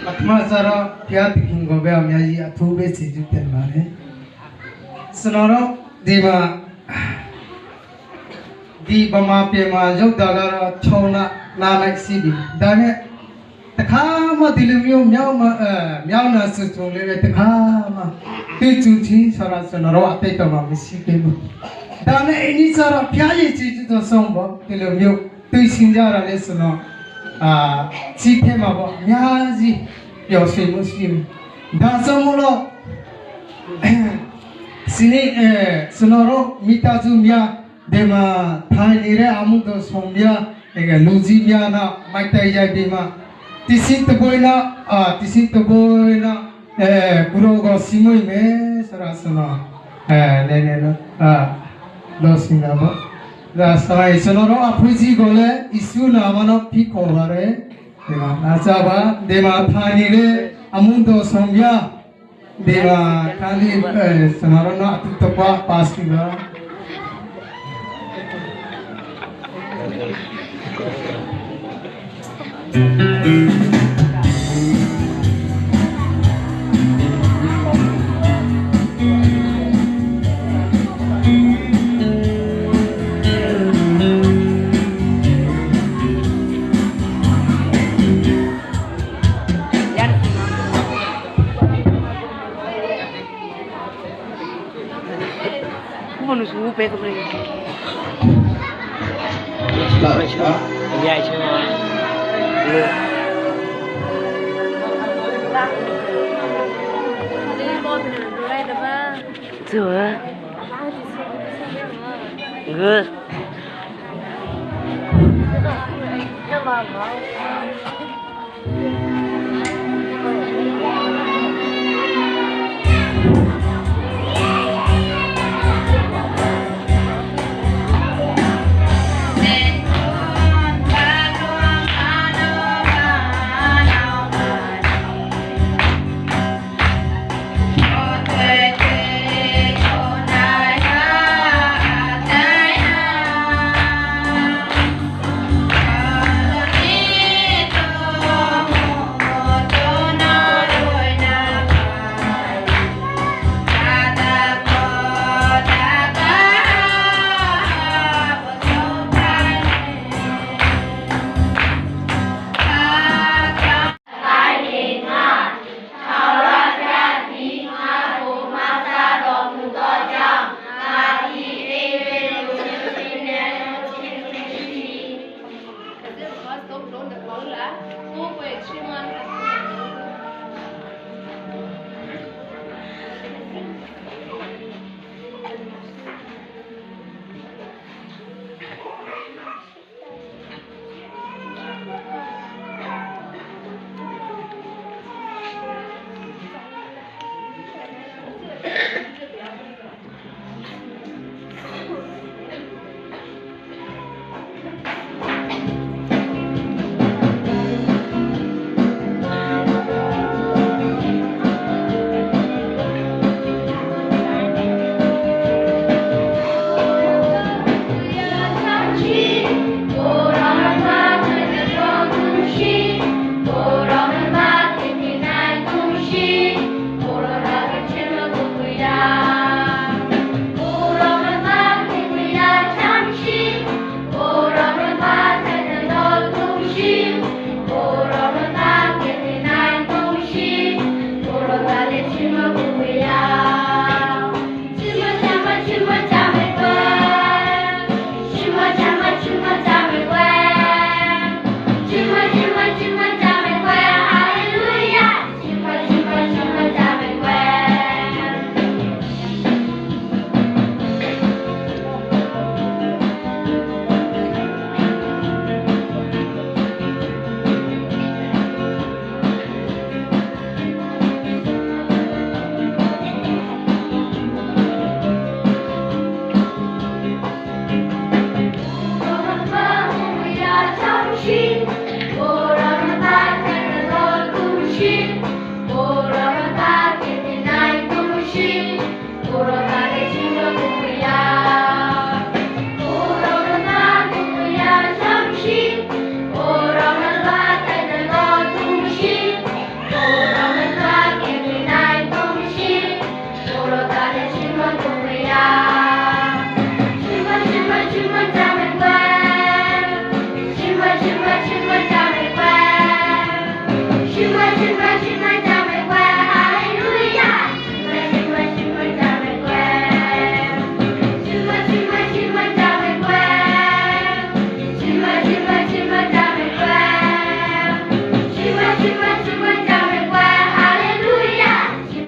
ပထမစားတော့ဘုရားသခင်ကိုပဲအများကြီးအထူးပဲကျေးဇူးတင်ပါတယ်ကျွန်တော်တို့ဒီမှာဒီဗမာပြည်မှာရောက်တာကတော့6လနာလိုက်စီပြီဒါနဲ့တခါမှဒီလိုမျိုးမြောက်နာစွစုံလေးပဲတခါမှတွေ့ကြုံချင်းဆိုတော့ကျွန်တော်တို့အတိတ်ကမှမရှိခဲ့ဘူးဒါနဲ့အင်းကြီးဆိုတော့ဘုရားရဲ့ကျေးဇူးတော်ဆုံးပေါ့ဒီလိုမျိုးတွေ့ရှင်ကြတာလေဆိုတော့ကြီးထဲမှာပေါ့အများကြီးပျော်ရွှင်မှုရှိတယ်ဒါဆိုမလို့စီနေကျွန်တော်တို့မိသားစုများဒီမှာထိုင်နေတဲ့အမှုတော်ဆုံးများလူကြီးများတော့မိုက်တိုင်ရိုက်ပြီးမှတိစိတပွေးနာတိစိတပွေးနာဘုရောကစီမွေးမယ်ဆိုတော့ဆိုတော့နေနော်လောစင်တာပေါ့ဒါဆိုင်ကျွန်တော်တို့အဖွေးကြီးကိုလည်းအစ်စုနာမနော်ဖိခေါ်ပါတယ်ဒီမှာနာကြပါဒီမှာထိုင်နေတဲ့အမှုတော်ဆုံးများဒီမှာခါလီကျွန်တော်တို့အတူတကွာပါစီလာComo nos gupe como le Ya hecho Rồi Good You might